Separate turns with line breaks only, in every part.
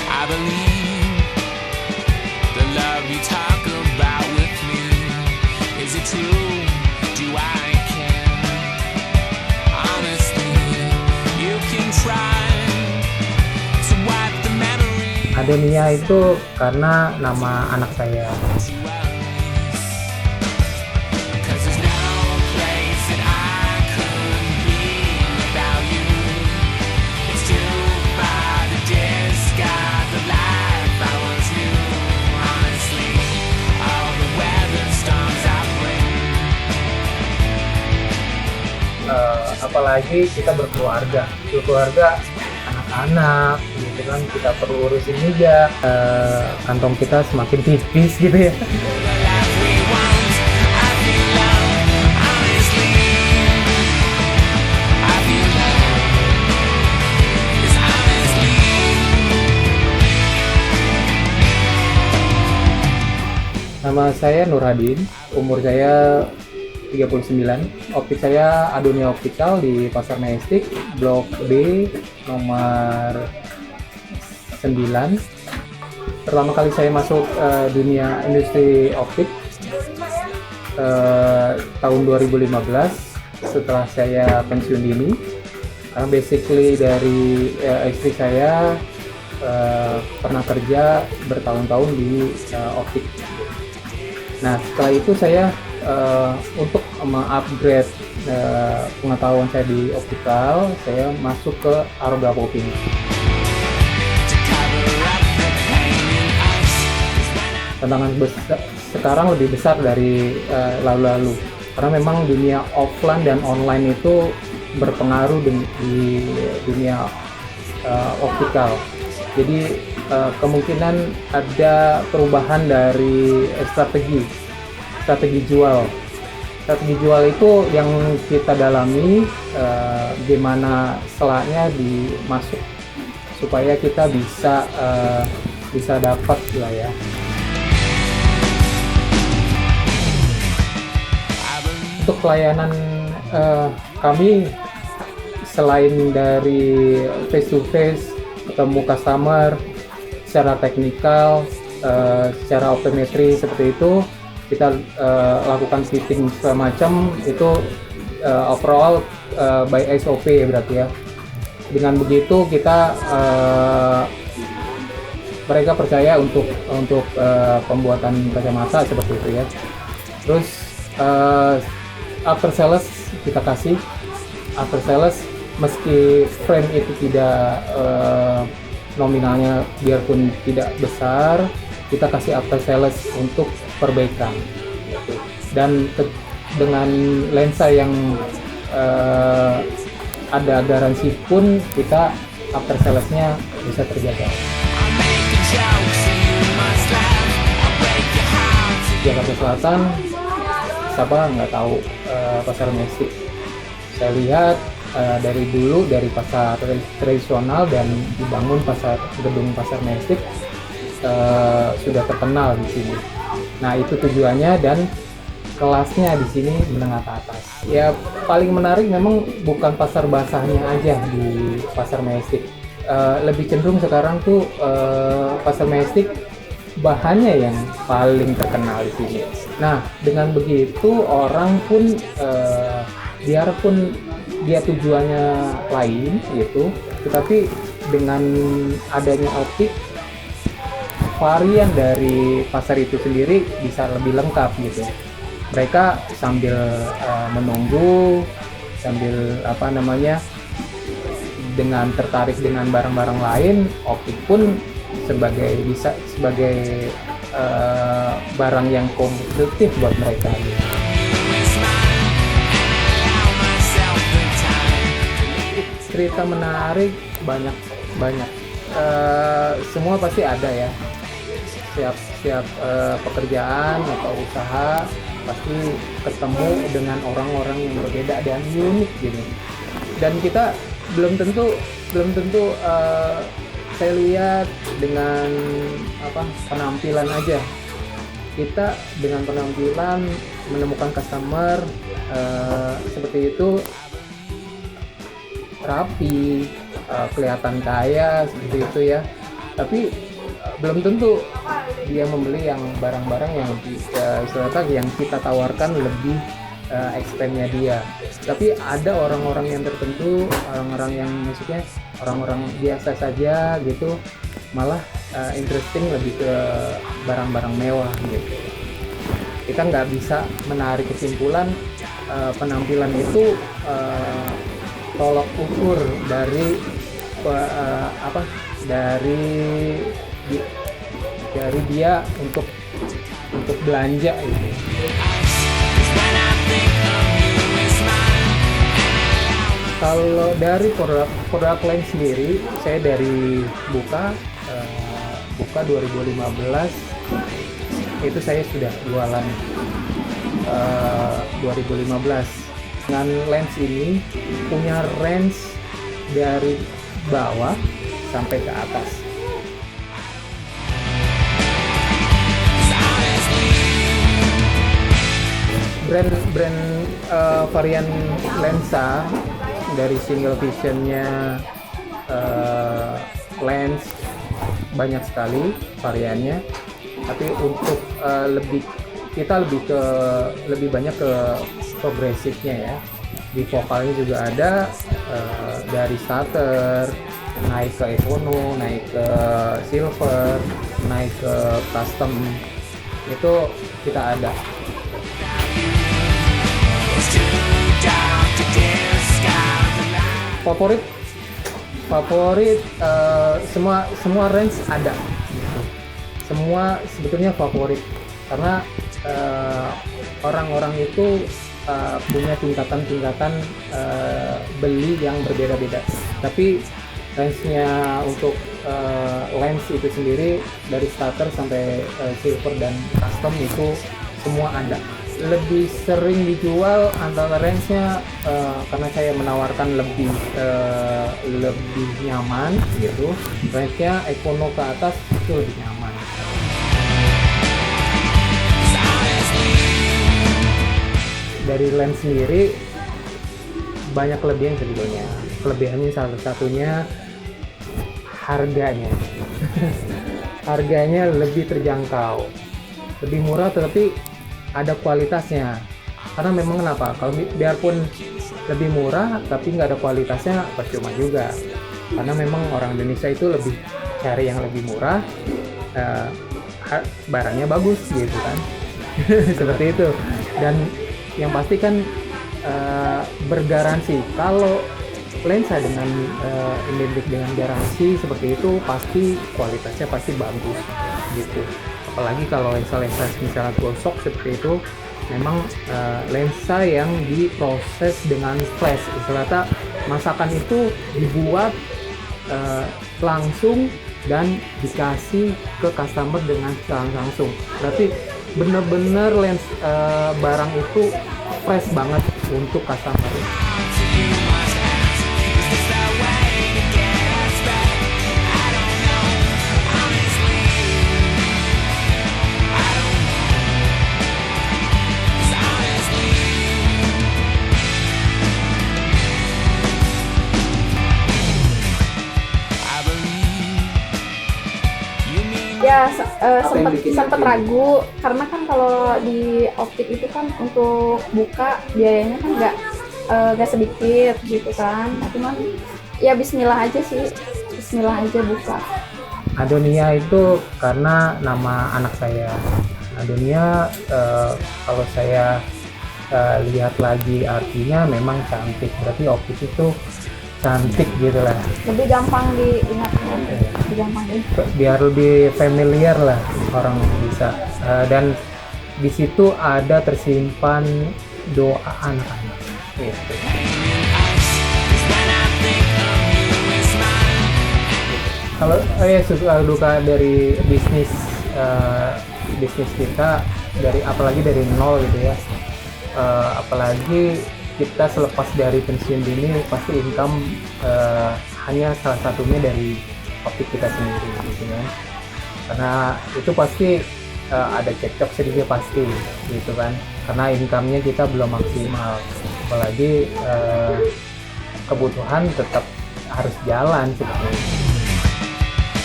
I believe the love you talk about with me. Is it true? Do I care? Honestly, you can try to wipe the memory.
Adenia itu karena nama anak saya.
Cause there's no place that I could be without you. It's too far to discard the life I was new. Honestly, all the weather storms I bring.
Apalagi kita berkeluarga, anak-anak gitu kan, kita perlu urusin juga, kantong kita semakin tipis gitu ya.
The life we want, I feel love. Honestly, I feel love. Yes, honestly.
Nama saya Nurhadin, umur saya 39. Optik saya Adonia Optical di Pasar Majestic, Blok B, nomor 9. Pertama kali saya masuk dunia industri optik tahun 2015 setelah saya pensiun dini. Karena basically dari istri saya pernah kerja bertahun-tahun di optik. Nah, setelah itu saya untuk mengupgrade pengetahuan saya di optical, saya masuk ke Aroga Poping. Tantangan sekarang lebih besar dari lalu-lalu, karena memang dunia offline dan online itu berpengaruh di dunia optical. Jadi kemungkinan ada perubahan dari strategi jual. Strategi jual itu yang kita dalami, gimana selanya dimasuk supaya kita bisa dapat lah ya. Untuk pelayanan kami, selain dari face to face ketemu customer secara teknikal, secara optometri seperti itu, kita lakukan fitting semacam itu, overall by SOP berarti ya. Dengan begitu kita mereka percaya untuk pembuatan kacamata seperti itu ya. Terus after sales kita kasih after sales, meski frame itu tidak nominalnya biarpun tidak besar, kita kasih after sales untuk perbaikan. Dan dengan lensa yang ada garansi pun kita after salesnya bisa terjaga. Jakarta Selatan, siapa nggak tahu pasar Majestic. Saya lihat dari dulu dari pasar tradisional dan dibangun gedung pasar Majestic sudah terkenal di sini. Nah, itu tujuannya, dan kelasnya di sini menengah ke atas. Ya, paling menarik memang bukan pasar basahnya aja di pasar Majestic. Lebih cenderung sekarang tuh pasar Majestic bahannya yang paling terkenal di sini. Nah, dengan begitu orang pun biarpun dia tujuannya lain gitu, tetapi dengan adanya optik, varian dari pasar itu sendiri bisa lebih lengkap gitu. Mereka sambil menunggu, sambil dengan tertarik dengan barang-barang lain, optik pun sebagai barang yang kompetitif buat mereka. Cerita menarik banyak. Semua pasti ada ya. Setiap pekerjaan atau usaha pasti ketemu dengan orang-orang yang berbeda dan unik gitu. Dan kita belum tentu saya lihat dengan penampilan aja. Kita dengan penampilan menemukan customer seperti itu rapi, kelihatan kaya seperti itu ya, tapi belum tentu dia membeli yang barang-barang yang istilahnya yang kita tawarkan lebih expand-nya dia. Tapi ada orang-orang yang tertentu, orang-orang yang maksudnya orang-orang biasa saja gitu, malah interesting lebih ke barang-barang mewah gitu. Kita nggak bisa menarik kesimpulan penampilan itu tolak ukur dari dari dia untuk belanja gitu. Kalau dari produk lain sendiri, saya dari Buka 2015 itu saya sudah jualan 2015. Dengan lens ini punya range dari bawah sampai ke atas. Brand varian lensa dari single visionnya lens banyak sekali variannya, tapi untuk lebih banyak ke progresifnya ya. Di vokalnya juga ada dari starter naik ke econo, naik ke silver, naik ke custom, itu kita ada. Favorit semua range ada gitu. Semua sebetulnya favorit karena orang-orang itu punya tingkatan beli yang berbeda-beda. Tapi range-nya untuk lens itu sendiri dari starter sampai silver dan custom itu semua ada. Lebih sering dijual antara range-nya karena saya menawarkan lebih nyaman gitu. Range-nya econo ke atas itu lebih nyaman. Dari lens sendiri banyak kelebihan sebetulnya. Kelebihannya salah satunya harganya. Harganya lebih terjangkau, lebih murah, tetapi ada kualitasnya. Karena memang kenapa? Kalau biarpun lebih murah tapi nggak ada kualitasnya percuma juga. Karena memang orang Indonesia itu lebih cari yang lebih murah, barangnya bagus gitu kan. Seperti itu. Dan yang pasti kan bergaransi. Kalau lensa dengan identik dengan garansi seperti itu, pasti kualitasnya pasti bagus gitu. Apalagi kalau lensa-lensa misalnya gosok seperti itu, memang lensa yang diproses dengan flash. Istilahnya masakan itu dibuat langsung dan dikasih ke customer dengan langsung. Berarti bener-bener lens barang itu fresh banget untuk customer.
Ya sempat ragu karena kan kalau di optik itu kan untuk buka biayanya kan nggak sedikit gitu kan. Nah, cuman ya Bismillah aja sih, Bismillah aja buka.
Adonia itu karena nama anak saya. Adonia kalau saya lihat lagi artinya memang cantik, berarti optik itu cantik gitu lah.
Lebih gampang diingatnya, lebih gampang
biar lebih familiar lah orang bisa. Dan di situ ada tersimpan doa anak-anak gitu. Kalau suka duka dari bisnis kita, apalagi dari nol gitu ya, apalagi kita selepas dari pensiun dini pasti income hanya salah satunya dari optik kita sendiri gitu kan. Karena itu pasti ada cekcok sedikit pasti gitu kan, karena income-nya kita belum maksimal, apalagi kebutuhan tetap harus jalan sebetulnya.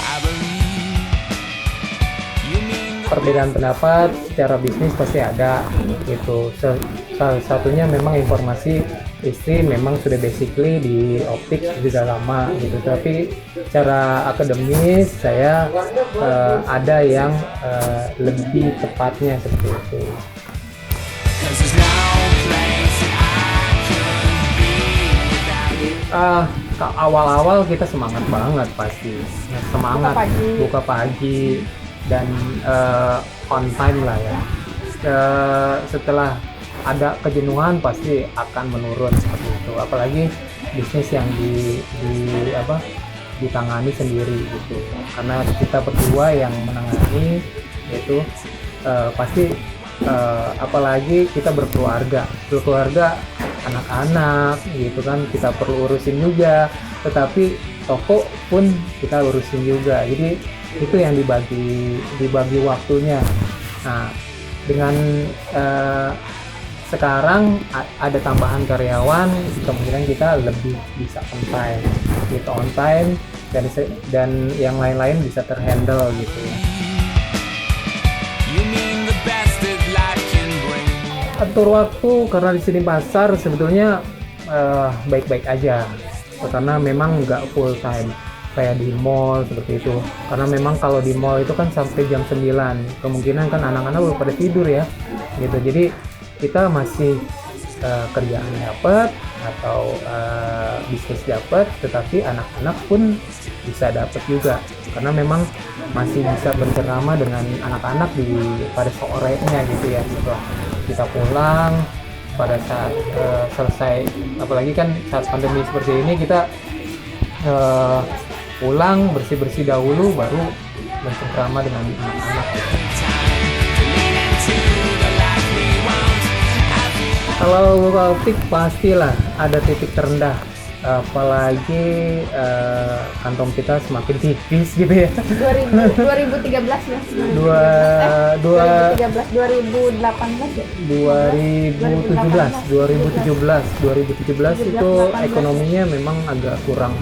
I believe you mean the
Perbedaan pendapat secara bisnis pasti ada gitu. Salah satunya memang informasi istri memang sudah basically di optik sudah lama gitu, tapi secara akademis saya ada yang lebih tepatnya seperti itu.
'cause there's no place that I could be without you.
Awal-awal kita semangat banget pasti, semangat buka pagi dan on time lah ya. Setelah ada kejenuhan pasti akan menurun seperti itu, apalagi bisnis yang ditangani sendiri gitu, karena kita berdua yang menangani itu pasti apalagi kita berkeluarga anak-anak gitu kan, kita perlu urusin juga, tetapi toko pun kita urusin juga, jadi itu yang dibagi waktunya. Nah, dengan sekarang ada tambahan karyawan, kemungkinan kita lebih bisa on time dan yang lain-lain bisa terhandle gitu.
You mean the best that life can bring.
Atur waktu karena di sini pasar sebetulnya baik-baik aja, karena memang nggak full time kayak di mall seperti itu, karena memang kalau di mall itu kan sampai jam 9, kemungkinan kan anak-anak udah pada tidur ya gitu, jadi kita masih kerjaan dapat atau bisnis dapat, tetapi anak-anak pun bisa dapat juga, karena memang masih bisa bercengkrama dengan anak-anak pada sorenya gitu ya, setelah kita pulang pada saat selesai, apalagi kan saat pandemi seperti ini kita pulang bersih-bersih dahulu baru bercengkrama dengan anak-anak gitu. Kalau buka optik pastilah ada titik terendah, apalagi kantong kita semakin tipis gitu ya.
2013 ya.
2017
2018 ya.
2017 itu ekonominya memang agak kurang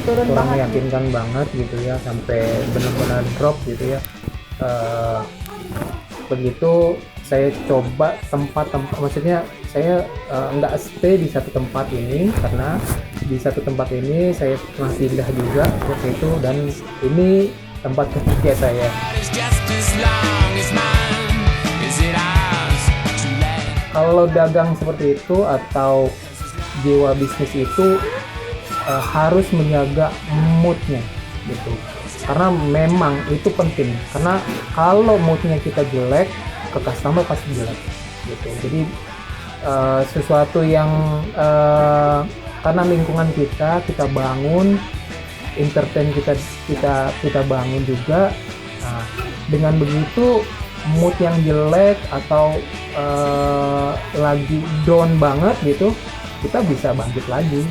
Turun banget.
meyakinkan banget gitu ya, sampai benar-benar drop gitu ya. Begitu saya coba tempat-tempat, maksudnya saya nggak stay di satu tempat ini, karena di satu tempat ini saya pernah pindah juga seperti itu, dan ini tempat ketiga saya.
It's just as long as mine. Is it ours to let?
Kalau dagang seperti itu atau jiwa bisnis itu harus menjaga moodnya gitu, karena memang itu penting, karena kalau moodnya kita jelek, ke customer pasti jelek gitu. Jadi sesuatu yang karena lingkungan kita bangun, entertain kita bangun juga. Nah, dengan begitu mood yang jelek atau lagi down banget gitu, kita bisa bangkit lagi.